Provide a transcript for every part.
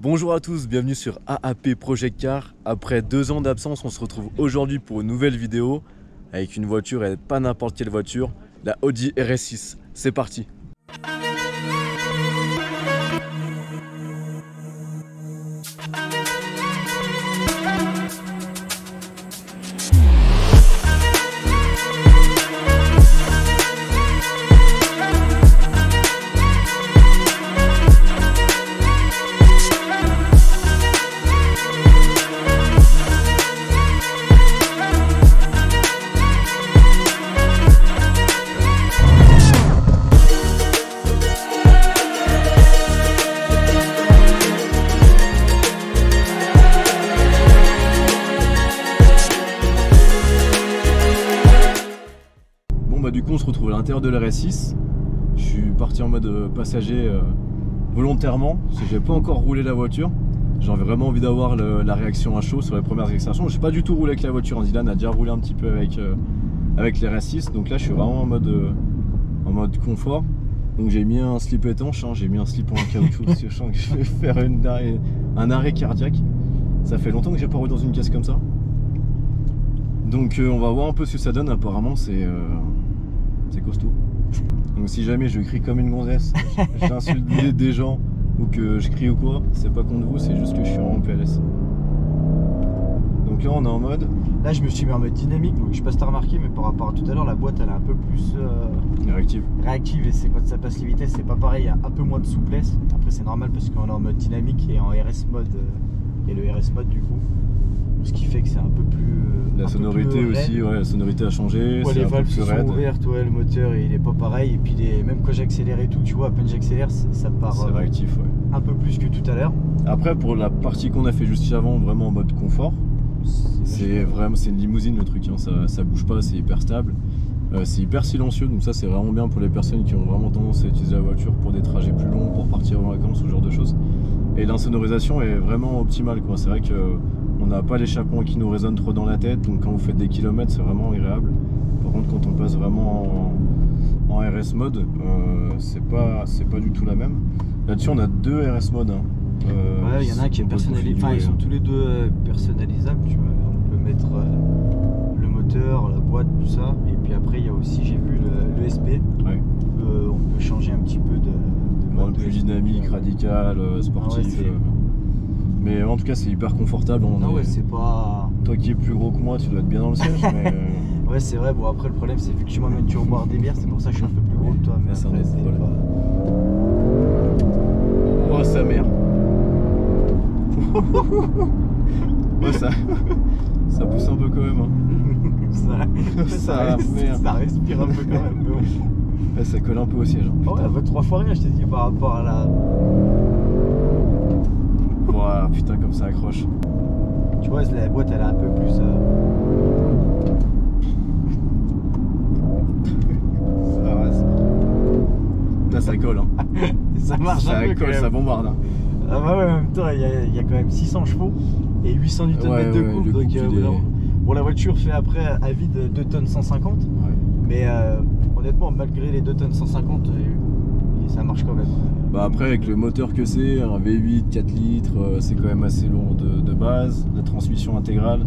Bonjour à tous, bienvenue sur AAP Project Car. Après 2 ans d'absence, on se retrouve aujourd'hui pour une nouvelle vidéo avec une voiture et pas n'importe quelle voiture, la Audi RS6. C'est parti. Du coup on se retrouve à l'intérieur de la RS6. Je suis parti en mode passager volontairement parce que j'ai pas encore roulé la voiture. J'ai vraiment envie d'avoir la réaction à chaud sur les premières extractions. J'ai pas du tout roulé avec la voiture, Dylan a déjà roulé un petit peu avec les RS6. Donc là je suis vraiment en mode confort. Donc j'ai mis un slip étanche, hein, j'ai mis un slip en caoutchouc parce que je sens que je vais faire un arrêt cardiaque. Ça fait longtemps que j'ai pas roulé dans une caisse comme ça. Donc on va voir un peu ce que ça donne. Apparemment c'est costaud. Donc si jamais je crie comme une gonzesse, j'insulte des gens ou que je crie ou quoi, c'est pas contre vous, c'est juste que je suis en PLS. Donc là on est en mode... Là je me suis mis en mode dynamique, donc je sais pas si t'as remarqué, mais par rapport à tout à l'heure, la boîte elle est un peu plus réactive et c'est quand ça passe les vitesses, c'est pas pareil, il y a un peu moins de souplesse. Après c'est normal parce qu'on est en mode dynamique et en RS mode et le RS mode du coup. Ce qui fait que c'est un peu plus... La sonorité aussi, ouais, la sonorité a changé, ouais, les valves sont ouvertes, ouais, le moteur il est pas pareil, et puis même quand j'accélère et tout, tu vois, à peine j'accélère, ça part réactif, ouais. Un peu plus que tout à l'heure. Après pour la partie qu'on a fait juste avant, vraiment en mode confort, c'est une limousine le truc, hein. Ça bouge pas, c'est hyper stable, c'est hyper silencieux, donc ça c'est vraiment bien pour les personnes qui ont vraiment tendance à utiliser la voiture pour des trajets plus longs, pour partir en vacances, ce genre de choses. Et l'insonorisation est vraiment optimale, quoi. C'est vrai que on n'a pas l'échappement qui nous résonne trop dans la tête, donc quand vous faites des kilomètres c'est vraiment agréable. Par contre quand on passe vraiment en RS mode, c'est pas du tout la même. Là-dessus on a 2 RS modes, hein. Ouais, il y en a un qui est personnalisable, enfin ils sont tous les deux personnalisables, tu vois. On peut mettre le moteur, la boîte, tout ça, et puis après il y a aussi, j'ai vu le SP, ouais. On peut changer un petit peu de mode plus dynamique, radical, sportif. Ouais, mais en tout cas c'est hyper confortable. Ouais, c'est pas... Toi qui es plus gros que moi, tu dois être bien dans le siège. Mais... Ouais c'est vrai, bon après le problème c'est vu que tu m'amènes toujours boire des bières, c'est pour ça que je suis un peu plus gros que toi. Mais c'est un autre problème. Oh sa mère. Ouais ça pousse un peu quand même, hein. ça respire un peu quand même. Ouais, ça colle un peu au siège, hein. Oh, elle va 3 fois rien, je t'ai dit, par rapport à la... Ouah, putain comme ça accroche. Tu vois la boîte elle est un peu plus Là ça colle, hein. Ça marche un peu, ça colle, ça bombarde, hein. Ah bah ouais, en même temps il y a quand même 600 chevaux et 800 Nm de couple, donc bon la voiture fait après à vide 2 tonnes 150, ouais. Mais honnêtement malgré les 2 tonnes 150 ça marche quand même. Bah après avec le moteur que c'est, un V8 4 litres, c'est quand même assez lourd de base, la transmission intégrale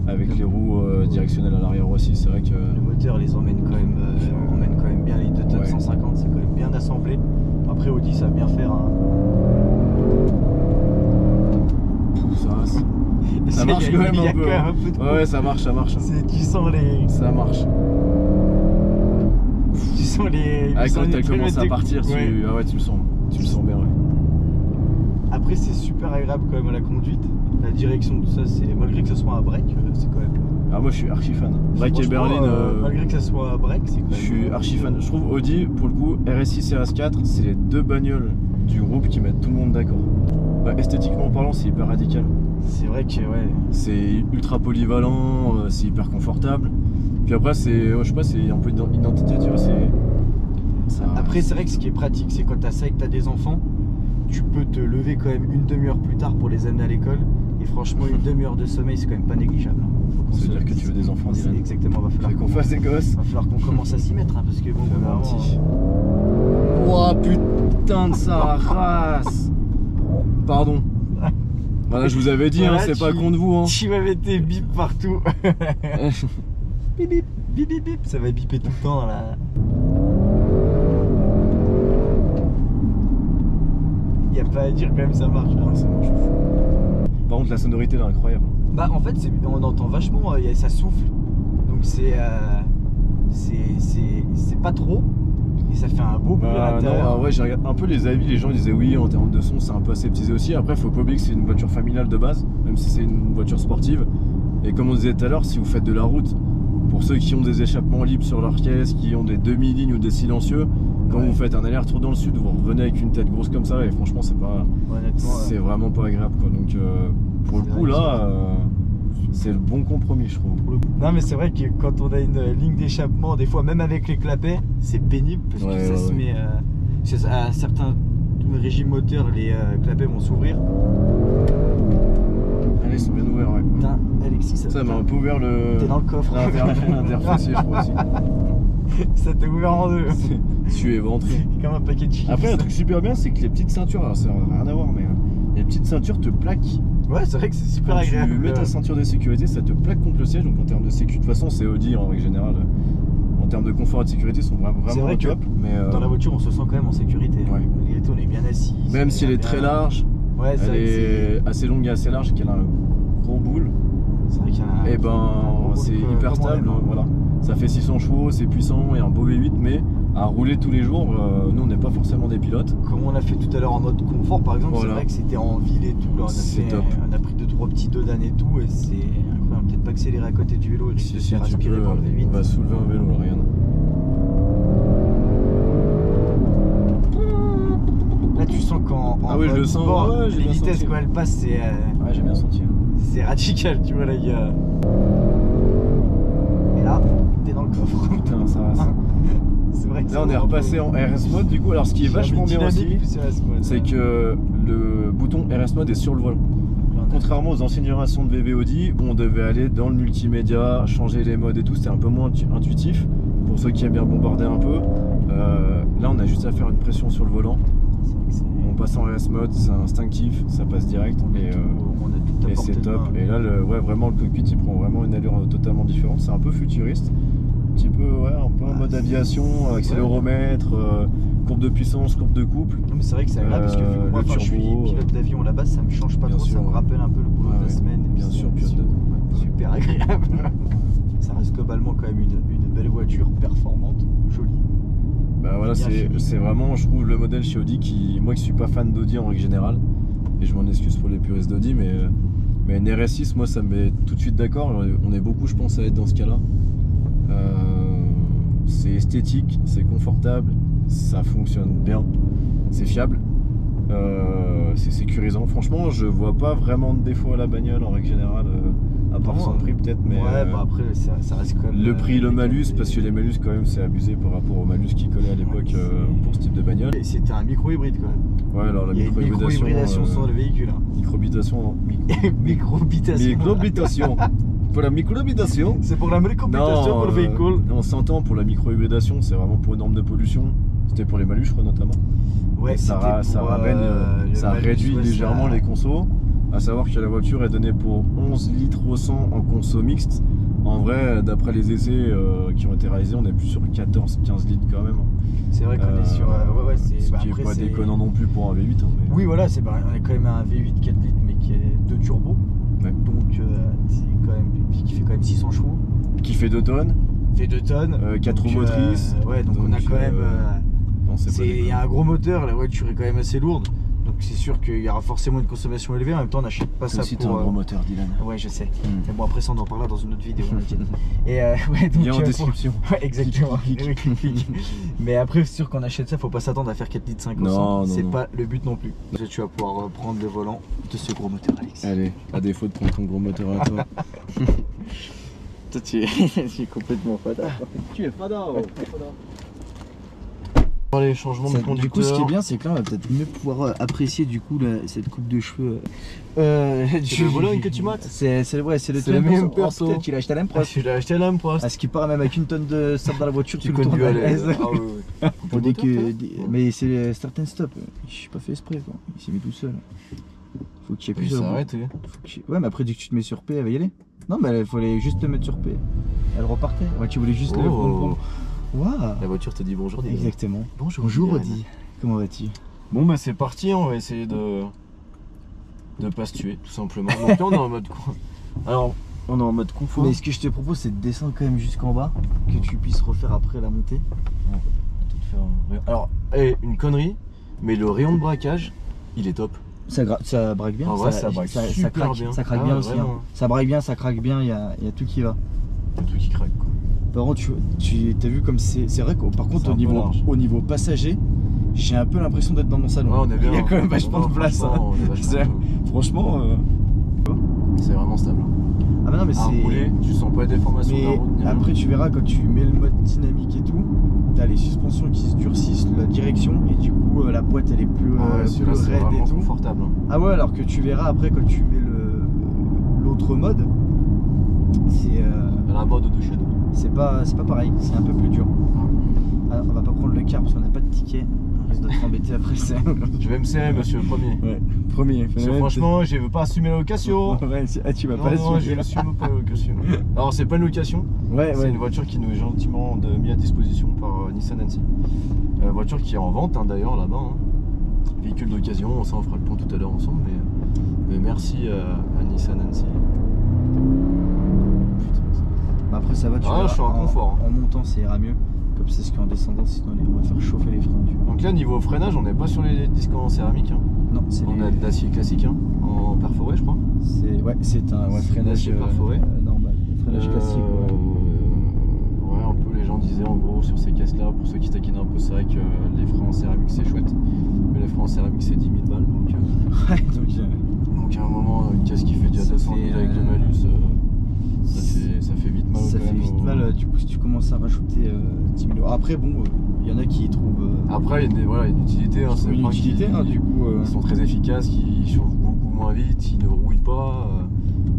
avec les roues directionnelles à l'arrière aussi, c'est vrai que... Le moteur les emmène quand même, bien, les 2 tonnes 150, c'est quand même bien assemblé. Après Audi ça va bien faire un... Ça marche quand même un peu. Quand même un peu de... Ouais ça marche. Tu sens les... Ça marche. Tu sens les... Ah, quand elle commence à partir, ah ouais, tu le sens bien, ouais. Après c'est super agréable quand même à la conduite, la direction, tout ça, c'est malgré que ce soit un break, c'est quand même... Ah moi je suis archi fan. Break et berline... malgré que ce soit un break, c'est quand même... Je suis archi fan. Je trouve Audi, pour le coup, RS6 et RS4, c'est les 2 bagnoles du groupe qui mettent tout le monde d'accord. Bah, esthétiquement parlant, c'est hyper radical. C'est vrai que ouais. C'est ultra polyvalent, c'est hyper confortable. Puis après c'est, je sais pas, c'est un peu d'identité, tu vois, c'est... Après c'est vrai que ce qui est pratique, c'est quand t'as ça et que t'as des enfants, tu peux te lever quand même une demi-heure plus tard pour les amener à l'école. Et franchement, une demi-heure de sommeil, c'est quand même pas négligeable. Ça veut dire que tu veux des enfants, Dylan. Exactement, va falloir qu'on fasse des gosses. Va falloir qu'on commence à s'y mettre, hein, parce que bon, un petit... Oh putain de sa race. Pardon. Voilà, je vous avais dit, voilà, hein, c'est pas contre vous. Hein. Tu vas mettre tes bips partout. Bip bip, bip bip bip, ça va biper tout le temps là. Y a pas à dire quand même, ça marche. Ouais, ça marche. Par contre, la sonorité là, incroyable. Bah en fait, on entend vachement, ça souffle. Donc c'est pas trop. Et ça fait un beau bruit à l'intérieur. Ouais, j'ai regardé un peu les avis, les gens disaient oui, en termes de son, c'est un peu aseptisé aussi. Après, faut pas oublier que c'est une voiture familiale de base, même si c'est une voiture sportive. Et comme on disait tout à l'heure, si vous faites de la route, pour ceux qui ont des échappements libres sur leur caisse, qui ont des demi-lignes ou des silencieux, quand vous faites un aller-retour dans le sud, vous revenez avec une tête grosse comme ça, et franchement, c'est pas, c'est vraiment pas agréable, quoi. Donc, pour le coup, là, c'est le bon compromis, je trouve. Non, mais c'est vrai que quand on a une ligne d'échappement, des fois, même avec les clapets, c'est pénible parce que ça se met. À certains régimes moteurs, les clapets vont s'ouvrir. Allez, ils sont bien ouverts, ouais. Putain, Alexis, ça m'a un peu ouvert le. T'es dans le coffre. L'interfacé, je crois aussi. Ça t'a ouvert en deux. Tu es ventré. Comme un paquet de chips. Après, un truc super bien, c'est que les petites ceintures, alors ça n'a rien à voir, mais les petites ceintures te plaquent. Ouais, c'est vrai que c'est super agréable. Tu mets ta ceinture de sécurité, ça te plaque contre le siège. Donc en termes de sécurité, de toute façon, c'est Audi en règle générale. En termes de confort et de sécurité, ils sont vraiment vrai que top. Mais dans la voiture, on se sent quand même en sécurité. Ouais. Malgré tout, on est bien assis. Même si elle est très large, elle est assez longue et assez large, et qu'elle a un gros boule. C'est vrai qu'il y a et ben, c'est hyper stable. Voilà. Ça fait 600 chevaux, c'est puissant et un beau V8, mais à rouler tous les jours, nous on n'est pas forcément des pilotes. Comme on a fait tout à l'heure en mode confort par exemple, c'est vrai que c'était en ville et tout. Là, on a pris 2-3 petits dodanes et tout, et c'est incroyable. Peut-être pas accélérer à côté du vélo, il risque de se faire aspirer par le V8. On va soulever un vélo, là, regarde. Là tu sens qu'en je le sens, sport, j'ai les bien vitesses senti. quand elles passent, c'est ouais, j'ai bien senti. C'est radical, tu vois les gars. Et là, t'es dans le coffre. Putain, ça va. C'est vrai que là on est repassé en RS mode du coup. Alors ce qui est vachement bien aussi, c'est que le bouton RS mode est sur le volant. Contrairement aux anciennes générations de VV Audi où on devait aller dans le multimédia, changer les modes et tout, c'était un peu moins intuitif pour ceux qui aiment bien bombarder un peu. Là on a juste à faire une pression sur le volant. On passe en RS mode, c'est instinctif, ça passe direct et c'est top. Et là vraiment le cockpit il prend vraiment une allure totalement différente, c'est un peu futuriste. Un petit peu, un peu en mode aviation, accéléromètre, courbe de puissance, courbe de couple. Non, mais c'est vrai que c'est agréable parce que vu que moi je suis pilote d'avion à la base, ça me change pas trop, ça me rappelle un peu le boulot de la semaine. Bien sûr, super agréable. Ça reste globalement quand même une belle voiture, performante, jolie. Bah voilà, c'est vraiment, je trouve, le modèle chez Audi qui, moi qui suis pas fan d'Audi en règle générale, et je m'en excuse pour les puristes d'Audi, mais une RS6, moi ça me met tout de suite d'accord. On est beaucoup, je pense, à être dans ce cas-là. C'est esthétique, c'est confortable, ça fonctionne bien, c'est fiable, c'est sécurisant. Franchement, je vois pas vraiment de défaut à la bagnole en règle générale, à part son prix peut-être. Mais après ça reste quand même. Le prix, le malus, parce que les malus quand même c'est abusé par rapport au malus qui collait à l'époque pour ce type de bagnole. Et c'était un micro-hybride quand même. Ouais, alors la micro-hybridation sur le véhicule. Micro-hybridation. Micro-hybridation. Pour la micro-hybridation. C'est pour la micro-hybridation pour le véhicule. On s'entend pour la micro-hybridation, c'est vraiment pour une norme de pollution. C'était pour les malus, je crois, notamment. Ouais, ça réduit légèrement les consos. À savoir que la voiture est donnée pour 11 litres au 100 en conso mixte. En vrai, d'après les essais qui ont été réalisés, on est plus sur 14-15 litres quand même. C'est vrai qu'on est sur. Ce qui est pas déconnant non plus pour un V8. Oui, voilà, on est quand même à un V8 4 litres, mais qui est 2 turbo. Ouais. Donc, qui fait quand même 600 chevaux. Qui fait 2 tonnes. Fait 2 tonnes. 4 roues motrices. Donc on a quand même. Il y a un gros moteur, la voiture est quand même assez lourde. Donc c'est sûr qu'il y aura forcément une consommation élevée. En même temps, on n'achète pas ça pour. un gros moteur, Dylan. Ouais, je sais. Mais bon, après ça, on en parlera dans une autre vidéo. Et donc, il y a en description. Ouais, exactement. Mais après, c'est sûr qu'on achète ça, faut pas s'attendre à faire 4 litres 5 au 100. C'est pas le but non plus. Tu vas pouvoir prendre le volant de ce gros moteur, Alex. Allez, à défaut de prendre ton gros moteur à toi. Toi, tu es complètement fada. Tu es fada. Les changements de conducteur. Du coup, ce qui est bien, c'est que là, on va peut-être mieux pouvoir apprécier du coup cette coupe de cheveux. C'est le Bologne que tu mates. C'est le même perso. Peut-être qu'il a acheté à l'M Prost. Tu l'as acheté à l'M Prost. À ce qui paraît, même avec une tonne de sable dans la voiture, tu conduis à l'aise. Mais c'est certains stops. Je suis pas fait exprès quoi. Il s'est mis tout seul. Faut que tu Il appuies sur s'est le bouton. arrêté. Ouais, mais après, dès que tu te mets sur P, elle va y aller. Non, mais il fallait juste te mettre sur P. Elle repartait. Ouais, tu voulais juste le vroom. Waouh. La voiture te dit bonjour, Dylan. Exactement. Bonjour, Bonjour, Dylan. Odi. Comment vas-tu? Bon, bah, c'est parti. On va essayer de pas se tuer, tout simplement. Donc là, on est en mode. Alors, on est en mode confort. Mais ce que je te propose, c'est de descendre quand même jusqu'en bas, que tu puisses refaire après la montée. Tout faire alors, une connerie, mais le rayon de braquage, il est top. Ça braque bien. En vrai, ça braque super craque, bien. Ça craque Ah, bien ouais, aussi. vraiment. Hein. Ça braque bien, ça craque bien, il y a tout qui va. Il y a tout qui craque, quoi. Par contre, tu as vu comme c'est vrai que par contre, C'est un peu large. au niveau passager, j'ai un peu l'impression d'être dans mon salon. Ouais, on est bien. Il y a quand même vachement de place. Hein. On est vachement Franchement. C'est vraiment stable. Ah bah non, mais À rouler, tu sens pas les déformations de la Mais route. ni rien. après, tu verras quand tu mets le mode dynamique et tout, t'as les suspensions qui se durcissent, la direction, et du coup, la boîte elle est plus, Ah ouais, plus celui-là, c'est raide vraiment et tout. confortable. Hein. Ah ouais, alors que tu verras après quand tu mets l'autre mode, c'est La mode de chez nous. c'est pas pareil, c'est un peu plus dur. Alors, on va pas prendre le car parce qu'on n'a pas de ticket, on risque de t'embêter après ça. Je vais me serrer, monsieur le premier. Ouais, premier. Parce que franchement, je veux pas assumer la location. Ouais, tu vas Non, pas non, assumer. je n'assume pas la location. Alors, c'est pas une location, Ouais, c'est ouais. une voiture qui nous est gentiment mis à disposition par Nissan Nancy. Voiture qui est en vente, hein, d'ailleurs, là-bas. Hein. Véhicule d'occasion, ça on fera le point tout à l'heure ensemble. Mais merci à Nissan Nancy. Putain, Bah après, ça va, tu Ah, verras, je suis en confort, hein. En montant, ça ira mieux. Comme c'est ce qu'en descendant, sinon on va faire chauffer les freins. Tu vois. Donc là, niveau freinage, on n'est pas sur les disques en céramique. Hein. Non, c'est On a de l'acier classique, hein, en perforé, je crois. c'est un C'est freinage l'acier perforé. normal, freinage classique. Ouais. Ouais, un peu les gens disaient en gros sur ces caisses là, pour ceux qui taquinent un peu ça, que les freins en céramique c'est chouette. Mais les freins en céramique c'est 10 000 balles. Donc à un moment, une caisse qui fait déjà Ça 200 000 fait, avec le malus, ça fait vite mal. Ça quand fait même vite mal, du coup, si tu commences à rajouter 10 000 euros. Après, bon, il y en a qui y trouvent. Après, il y a une utilité. Hein, c'est une freins utilité, qui, hein, du coup. Ils sont très efficaces, qui chauffent beaucoup moins vite, ils ne rouillent pas.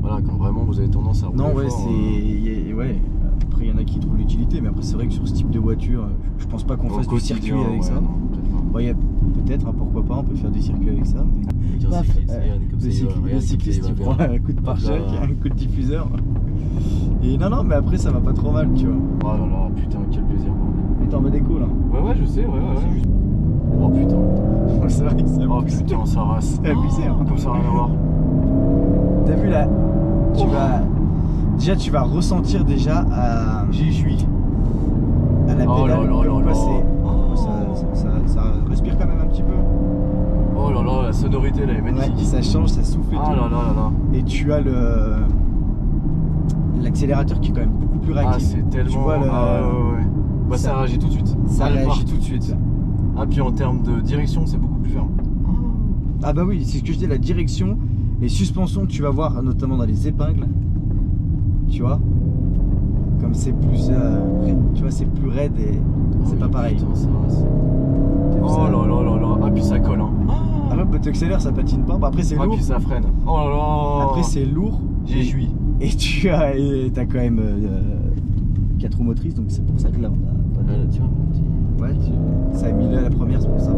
Voilà, quand vraiment vous avez tendance à rouler. Non, ouais, fort, ouais. Après, il y en a qui trouvent l'utilité, mais après, c'est vrai que sur ce type de voiture, je pense pas qu'on au fasse du quotidien, circuit avec ouais, ça. non, peut-être pas. Bon, peut-être, hein, pourquoi pas, on peut faire des circuits avec ça. Mais... Paf, le cycliste il prend un coup de pare-choc, un coup de diffuseur. Et non, mais après ça va pas trop mal, tu vois. Oh là là, putain, quel plaisir, bordel. Mais t'es en mode écho là. Ouais, je sais, ouais. C'est juste- Oh putain. C'est vrai que c'est Oh abusé. putain, ça rase. C'est abusé, hein. Comme ça, rien à voir. T'as vu là, tu vas ressentir déjà à J'y suis. la pédale. Oh là là comme là quoi là. ça respire quand même un petit peu. Oh là là, la sonorité là est Ouais, magnifique. ça change, ça souffle et Ah tout. là là là là. Et tu as l'accélérateur qui est quand même beaucoup plus Ah, réactif. c'est tellement. Tu vois, Ah ouais. Bah, ça réagit tout de suite. ça Elle réagit part tout de suite. Ah, puis en termes de direction, c'est beaucoup plus ferme. Ah bah oui, c'est ce que je dis, la direction, les suspensions que tu vas voir, notamment dans les épingles, tu vois, comme c'est plus, tu vois, c'est plus raide et c'est Oui, pas pareil. Putain, ça rase. T'as vu Oh ça là là là là. Ah, puis ça colle, hein. Après, quand tu accélères, ça patine pas. Bah, après, c'est Ah, lourd. puis ça freine. Oh là là. Après, c'est lourd. J'y suis. Et t'as quand même 4 roues motrices, donc c'est pour ça que là, on a pas de. Tu vois, mon petit. Ouais, ça a mis là la première, c'est pour ça.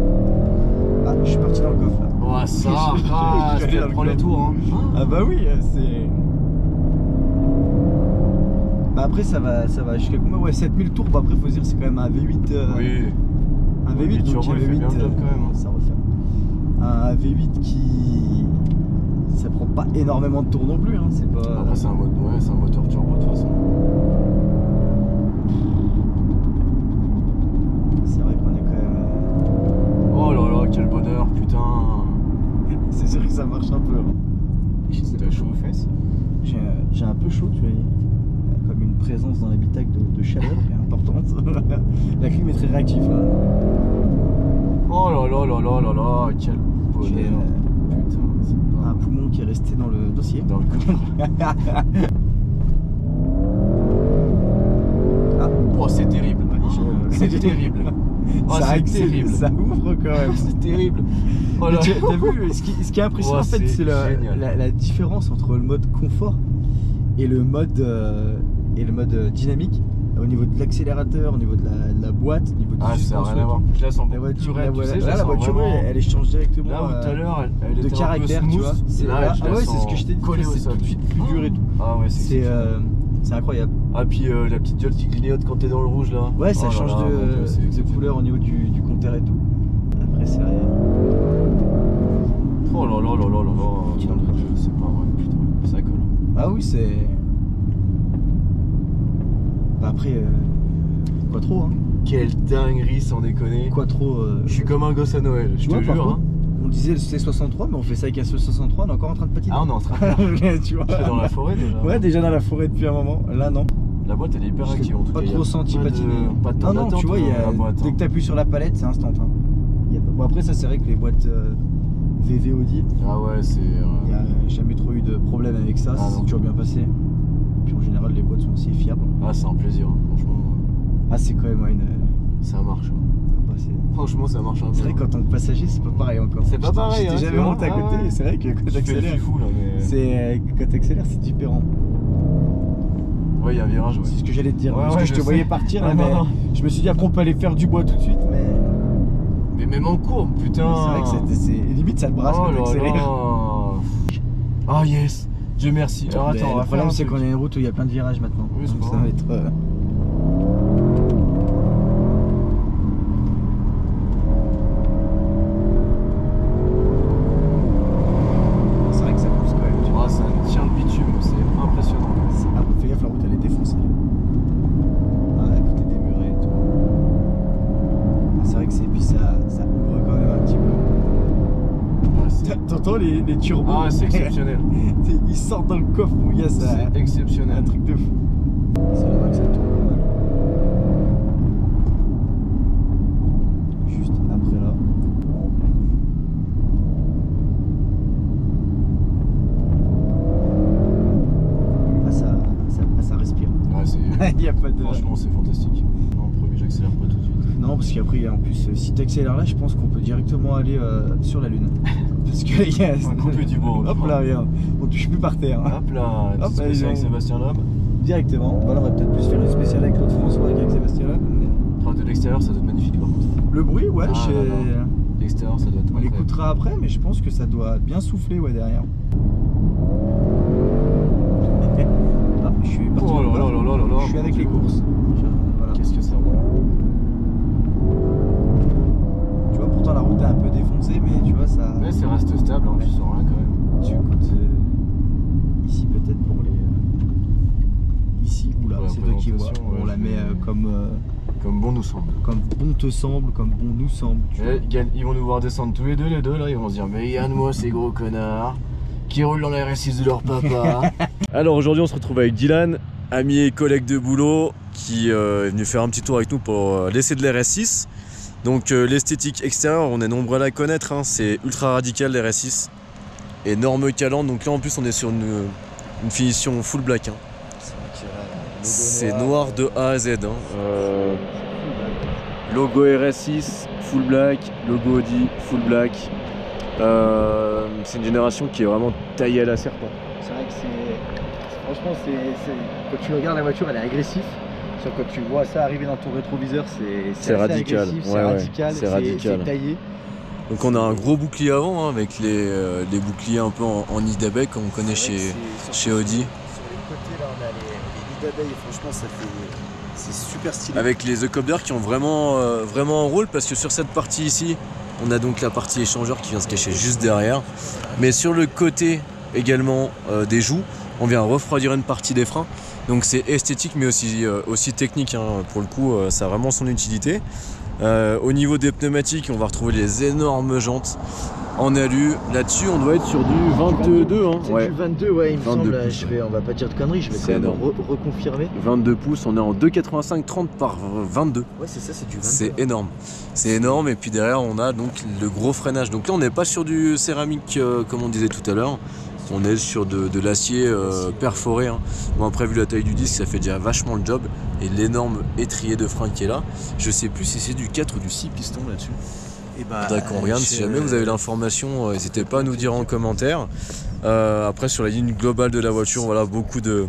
Ah, je suis parti dans le coffre là. Oh, ça rase. Je vais aller dans le Prends les coffre. tours, hein. Ah bah oui, c'est... Bah après ça va jusqu'à combien? Ouais, 7000 tours, bah après faut se dire c'est quand même un V8 Oui. un V8 Oui, donc turbo, un il fait V8 bien le job quand même, hein. ça refait. Un V8 qui... ça prend pas énormément de tours non plus, hein, c'est pas... Après, c'est un moteur turbo de toute façon. C'est vrai qu'on est quand même... Oh là là, quel bonheur, putain. c'est sûr que ça marche un peu. Hein. T'as chaud aux fesses? J'ai un peu chaud, tu vois. Il y a comme une présence dans l'habitacle de chaleur qui est importante. La clim est très réactive. Hein. Oh là là là là là là, quel J'ai, bonheur. Putain, c'est un pas... poumon qui est resté dans le dossier. Dans le coffre. Ah. Oh, c'est terrible. C'est terrible. Oh, ça, c'est terrible. Ça ouvre quand même. C'est terrible. Oh Mais là. t'as vu, ce qui est impressionnant Oh, en fait, c'est génial. la différence entre le mode confort et le mode dynamique. au niveau de l'accélérateur, au niveau de la boîte, au niveau de Ah, ça n'a rien à voir. Là, c'est un peu la plus voiture, raide, tu sais, là, la voiture, vraiment... elle échange directement Là où tout à l'heure, elle de était caractère, un peu tu vois. smooth. Là, Ah ouais, c'est ce que je t'ai dit. Collé au C'est sol. tout de suite plus dur et tout. Ah ouais, C'est incroyable. Ah, puis la petite gueule qui clignote quand t'es dans le rouge là. Ouais, ça Oh là change là, mon Dieu, de couleur au niveau du compteur et tout. Après, c'est rien. Oh là là là là là là. C'est pas vrai, putain, ça colle. Ah oui, c'est. Bah après, Quattro, hein. Quelle dinguerie, sans déconner. Quattro. Je suis comme un gosse à Noël, je te par jure. contre, Hein. on disait le C63, mais on fait ça avec un C63, on est encore en train de patiner. Ah, on est en train de faire. Tu vois. C'est dans la forêt déjà. Ouais, déjà dans la forêt depuis un moment. Là, non. La boîte elle est hyper active en tout cas. Pas trop senti patiner. Pas de temps Non, d'attente tu vois, la boîte. dès que tu appuies sur la palette, c'est instant. Hein. Bon, après, ça, c'est vrai que les boîtes VV Audi, Ah ouais, c'est. il n'y a jamais trop eu de problème avec ça, Ah c'est non. toujours bien passé. Puis en général, les boîtes sont assez fiables. Ah, c'est un plaisir, hein. Franchement. Ah, c'est quand même une. Ça marche. Hein. Bah, Franchement, ça marche un peu. c'est vrai, quand on est passager, c'est pas pareil encore. C'est pas pareil, J'étais hein, jamais tu vois. monté à côté, Ah ouais. et c'est vrai que quand Je fais le t'accélères, fifou là, mais. quand t'accélères, c'est différent. Ouais, il y a un virage, ouais. C'est ce que j'allais te dire. Ouais, parce ouais, que je te je voyais sais. partir, Ah, là, non, mais non. je me suis dit après on peut aller faire du bois tout de suite, mais. Mais même en courbe, putain. C'est vrai que limite ça te brasse Oh quand là t'accélères. là. Ah yes. Dieu merci. Alors Mais attends, on va le problème faire un c'est truc. qu'on a une route où il y a plein de virages maintenant. Oui, c'est donc pas ça va être. C'est vrai que ça pousse quand même. Tu vois. Ah, ça tient le bitume, c'est impressionnant. Ah, fais gaffe, la route elle est défoncée. Ah, à côté des murets et tout. Ah, c'est vrai que c'est. Puis ça ouvre quand même un petit peu. Ouais, c'est- T'entends les turbos? Ah, c'est exceptionnel. Ils sortent dans le coffre, mon gars, ça. C'est exceptionnel. Un truc de fou. C'est là-bas que ça tourne pas mal. Juste après là. Ça respire. Ouais, c'est. Il n'y a pas de. Franchement, c'est fantastique. Non, promis, j'accélère pas tout de suite. Non, parce qu'après, en plus, si tu accélères là, je pense qu'on peut directement aller sur la Lune. Parce que il y a. On coupe du bois. Hop là, regarde. On touche plus par terre. Hein. Hop là, Hop, petite spéciale avec ils ont- Sébastien Loeb. Directement. Voilà, on va peut-être plus faire une spéciale avec Claude François qu'avec Sébastien Loeb. mais- Enfin, de l'extérieur, ça doit être magnifique par contre. Le bruit, ouais, Ah, là, là. L'extérieur, ça doit être. on l'écoutera après, mais je pense que ça doit bien souffler ouais, derrière. Ah, je suis parti. Oh là là là là là là. Je suis avec les courses. Voilà. Qu'est-ce que ça roule. Tu vois, pourtant la route est un peu défoncée, mais tu vois, ça. Mais ça reste stable, hein, tu sens rien quand même. Tu écoutes ici peut-être pour les. Ici ou là, Pour la c'est toi qui vois. présentation, On ouais, la je met vais- Comme bon nous semble. comme bon te semble, comme bon nous semble. Tu vois. Ils vont nous voir descendre tous les deux là, ils vont se dire mais Yann-moi ces gros connards qui roulent dans la RS6 de leur papa. Alors aujourd'hui on se retrouve avec Dylan, ami et collègue de boulot qui est venu faire un petit tour avec nous pour l'essai de l'RS6. Donc l'esthétique extérieure, on est nombreux à la connaître, hein, c'est ultra radical l'RS6. Énorme calandre, donc là en plus on est sur une finition full black. Hein. C'est noir de A à Z. Hein. Logo RS6, full black, logo Audi, full black. C'est une génération qui est vraiment taillée à la serpent. C'est vrai que franchement, quand tu regardes la voiture, elle est agressive. Sauf quand tu vois ça arriver dans ton rétroviseur, c'est assez radical. agressif, Ouais, c'est ouais, radical, c'est radical. c'est taillé. Donc on a un gros bouclier avant hein, avec les boucliers un peu en nid d'abeille comme on connaît chez Audi. Sur les côtés là, on a les nids d'abeilles et franchement, c'est super stylé. Avec les E-Cobblers qui ont vraiment un rôle parce que sur cette partie ici, on a donc la partie échangeur qui vient se cacher juste derrière. Mais sur le côté également des joues, on vient refroidir une partie des freins. Donc c'est esthétique mais aussi technique. Hein. Pour le coup, ça a vraiment son utilité. Au niveau des pneumatiques, on va retrouver les énormes jantes en alu. Là-dessus, on doit être sur du 22. Hein. C'est Ouais. du 22, ouais, il me 22 semble. pouces, On va pas dire de conneries, je vais C'est quand même énorme. reconfirmer. 22 pouces, on est en 2,85 30 par 22. Ouais, c'est ça, c'est du 22. C'est énorme. C'est énorme et puis derrière on a donc le gros freinage. Donc là on n'est pas sur du céramique comme on disait tout à l'heure. On est sur de l'acier perforé. Hein. Bon après vu la taille du disque ça fait déjà vachement le job. Et l'énorme étrier de frein qui est là. Je sais plus si c'est du 4 ou du 6 pistons là-dessus. Et bah, Faudrait qu'on regarde. Si jamais vous avez l'information, n'hésitez pas à nous dire en commentaire. Après sur la ligne globale de la voiture, voilà beaucoup de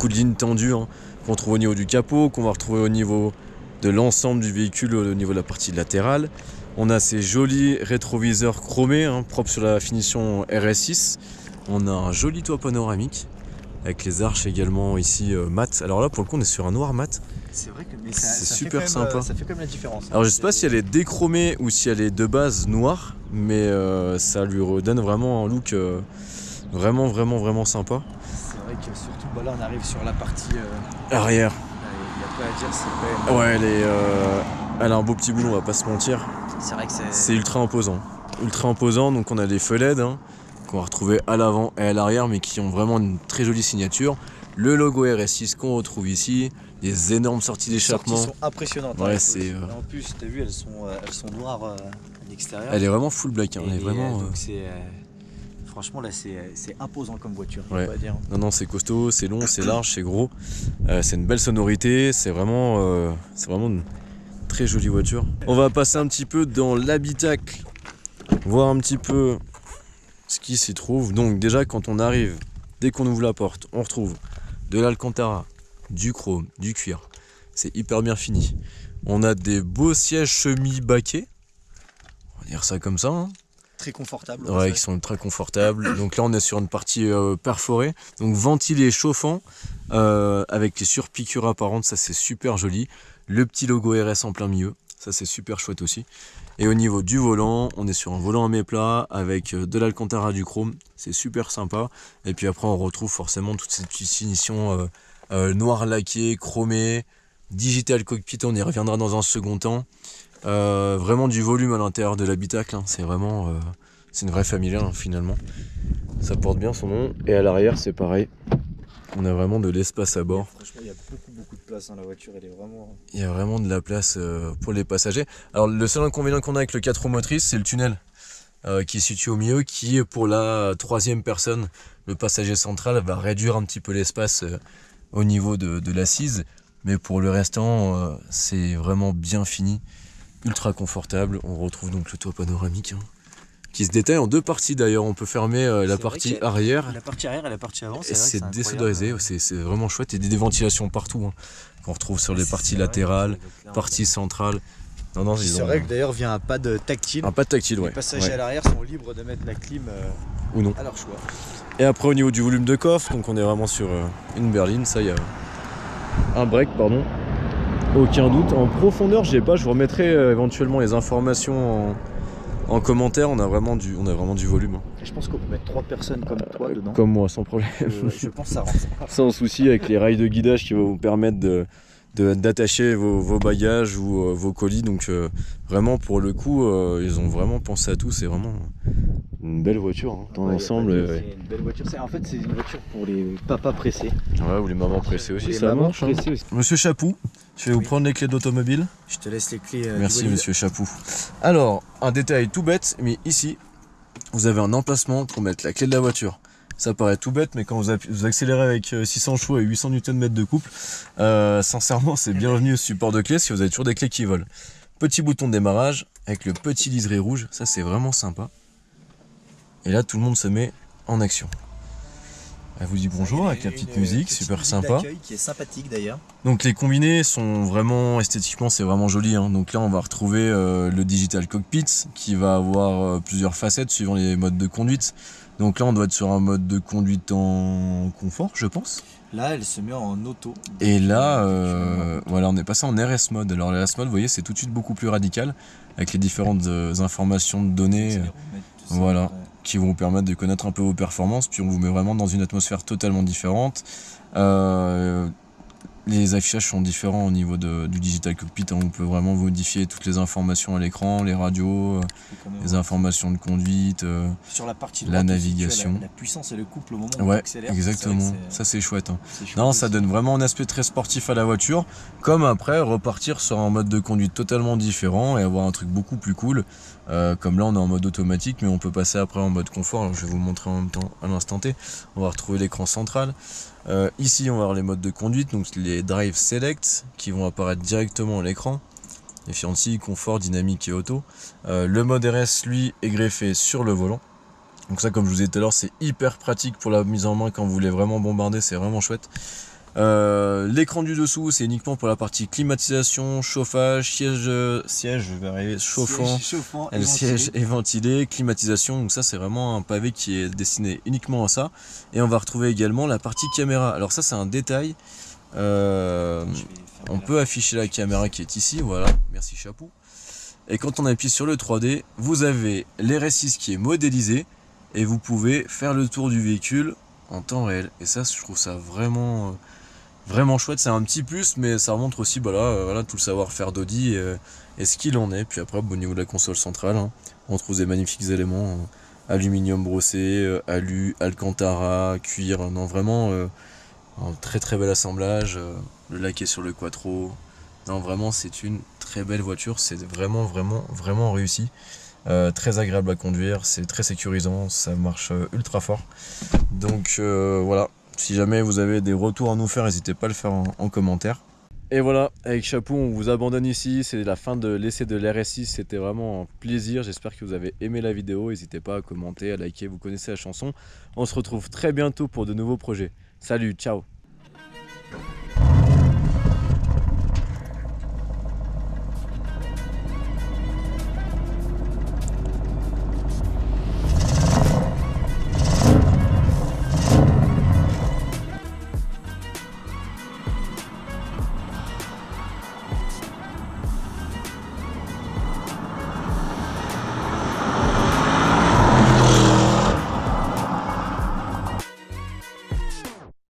lignes tendues. Hein. qu'on trouve au niveau du capot, qu'on va retrouver au niveau de l'ensemble du véhicule, au niveau de la partie latérale. On a ces jolis rétroviseurs chromés, hein, propres sur la finition RS6. On a un joli toit panoramique, avec les arches également ici mat. Alors là, pour le coup, on est sur un noir mat. C'est vrai que c'est super sympa. Ça fait quand même la différence. Alors je sais pas si elle est déchromée ou si elle est de base noire, mais ça lui redonne vraiment un look vraiment sympa. C'est vrai que surtout là on arrive sur la partie arrière. Il n'y a pas à dire, c'est quand même... Ouais, elle a un beau petit boulon, on va pas se mentir. C'est vrai que c'est ultra imposant. Ultra imposant, donc on a des feux LED hein, qu'on va retrouver à l'avant et à l'arrière, mais qui ont vraiment une très jolie signature. Le logo RS6 qu'on retrouve ici, des énormes sorties d'échappement. Les sorties sont impressionnantes. Ouais, En plus, tu as vu, elles sont noires à l'extérieur. Elle est vraiment full black. Hein. Elle est vraiment, donc franchement, là, c'est imposant comme voiture. Ouais. On va dire. Non, c'est costaud, c'est long, c'est large, c'est gros. C'est une belle sonorité. C'est vraiment une très jolie voiture. On va passer un petit peu dans l'habitacle, voir un petit peu ce qui s'y trouve. Donc déjà, quand on arrive, dès qu'on ouvre la porte, on retrouve de l'Alcantara, du chrome, du cuir. C'est hyper bien fini. On a des beaux sièges semi-baquets. On va dire ça comme ça. Hein. Très confortables. Ouais, qui sont ultra confortables. Donc là, on est sur une partie perforée. Donc ventilé chauffant avec les surpiqûres apparentes. Ça, c'est super joli. Le petit logo RS en plein milieu. Ça, c'est super chouette aussi. Et au niveau du volant, on est sur un volant à méplat avec de l'Alcantara, du chrome. C'est super sympa. Et puis après, on retrouve forcément toutes ces petites finitions noir laqué, chromé, digital cockpit. On y reviendra dans un second temps. Vraiment du volume à l'intérieur de l'habitacle. Hein. C'est vraiment... c'est une vraie familiale hein, finalement. Ça porte bien son nom. Et à l'arrière, c'est pareil. On a vraiment de l'espace à bord. Franchement, il y a beaucoup de place. Hein. La voiture, elle est vraiment... Il y a vraiment de la place pour les passagers. Alors, le seul inconvénient qu'on a avec le 4 roues motrices, c'est le tunnel qui est situé au milieu, qui, pour la troisième personne, le passager central, va réduire un petit peu l'espace au niveau de l'assise. Mais pour le restant, c'est vraiment bien fini. Ultra confortable. On retrouve donc le toit panoramique. Hein, qui se détaille en deux parties d'ailleurs, on peut fermer la partie arrière. La partie arrière et la partie avant, c'est désodorisé, c'est vraiment chouette. Et des ventilations partout hein, qu'on retrouve sur les parties latérales, partie centrale. Non, c'est vrai que d'ailleurs vient un pad tactile. Un pad tactile, ouais. Les passagers à l'arrière sont libres de mettre la clim ou non à leur choix. Et après au niveau du volume de coffre, donc on est vraiment sur une berline, ça y a un break, pardon. Aucun doute. En profondeur, je sais pas, je vous remettrai éventuellement les informations en commentaire. On a vraiment du volume. Et je pense qu'on peut mettre 3 personnes comme toi dedans. Comme moi, sans problème. Je pense que ça rentre. Sans souci, avec les rails de guidage qui vont vous permettre d'attacher vos bagages ou vos colis. Donc vraiment, pour le coup, ils ont vraiment pensé à tout. C'est vraiment une belle voiture hein, dans l'ensemble. C'est une belle voiture. En fait, c'est une voiture pour les papas pressés. Ouais, ou les mamans pressées aussi. Ça marche. Hein. Aussi. Monsieur Chapou, je vais vous prendre les clés d'automobile. Je te laisse les clés. Merci monsieur Chapou. Alors, un détail tout bête, mais ici, vous avez un emplacement pour mettre la clé de la voiture. Ça paraît tout bête, mais quand vous accélérez avec 600 chevaux et 800 Nm de couple, sincèrement, c'est bienvenu au support de clés, parce que vous avez toujours des clés qui volent. Petit bouton de démarrage, avec le petit liseré rouge, ça c'est vraiment sympa. Et là, tout le monde se met en action. Elle vous dit bonjour avec la petite musique, super sympa. Qui est sympathique d'ailleurs. Donc les combinés sont vraiment, esthétiquement c'est vraiment joli. Hein. Donc là on va retrouver le digital cockpit qui va avoir plusieurs facettes suivant les modes de conduite. Donc là on doit être sur un mode de conduite en confort je pense. Là elle se met en auto. Et là voilà, on est passé en RS mode. Alors le RS mode vous voyez c'est tout de suite beaucoup plus radical avec les différentes informations de données. Voilà. Qui vont vous permettre de connaître un peu vos performances, puis on vous met vraiment dans une atmosphère totalement différente. Les affichages sont différents au niveau du digital cockpit, hein. On peut vraiment modifier toutes les informations à l'écran, les radios, les informations de conduite, sur la partie la navigation. La puissance et le couple au moment où ouais, on accélère. Exactement, ça c'est chouette. Hein. Non, ça donne vraiment un aspect très sportif à la voiture, comme après repartir sur un mode de conduite totalement différent et avoir un truc beaucoup plus cool. Comme là on est en mode automatique, mais on peut passer après en mode confort. Alors, je vais vous montrer en même temps à l'instant T. On va retrouver l'écran central. Ici on va avoir les modes de conduite, donc les drive select qui vont apparaître directement à l'écran. Efficiency, confort, dynamique et auto. Le mode RS lui est greffé sur le volant. Donc ça comme je vous ai dit tout à l'heure c'est hyper pratique pour la mise en main quand vous voulez vraiment bombarder, c'est vraiment chouette. L'écran du dessous, c'est uniquement pour la partie climatisation, chauffage, siège, je vais arriver, chauffant, le siège est ventilé, climatisation. Donc ça, c'est vraiment un pavé qui est destiné uniquement à ça. Et on va retrouver également la partie caméra. Alors ça, c'est un détail. On peut afficher la caméra qui est ici, voilà, merci chapeau. Et quand on appuie sur le 3D, vous avez l'RS6 qui est modélisé et vous pouvez faire le tour du véhicule en temps réel. Et ça, je trouve ça vraiment chouette. C'est un petit plus, mais ça montre aussi voilà, tout le savoir-faire d'Audi et ce qu'il en est. Puis après, au niveau de la console centrale, hein, on trouve des magnifiques éléments, aluminium brossé, alu, alcantara, cuir, non vraiment un très très bel assemblage, le laqué sur le quattro. Non, vraiment, c'est une très belle voiture, c'est vraiment réussi. Très agréable à conduire, c'est très sécurisant, ça marche ultra fort. Donc voilà, si jamais vous avez des retours à nous faire, n'hésitez pas à le faire en commentaire. Et voilà, avec Chapeau, on vous abandonne ici, c'est la fin de l'essai de l'RS6, c'était vraiment un plaisir, j'espère que vous avez aimé la vidéo, n'hésitez pas à commenter, à liker, vous connaissez la chanson. On se retrouve très bientôt pour de nouveaux projets. Salut, ciao!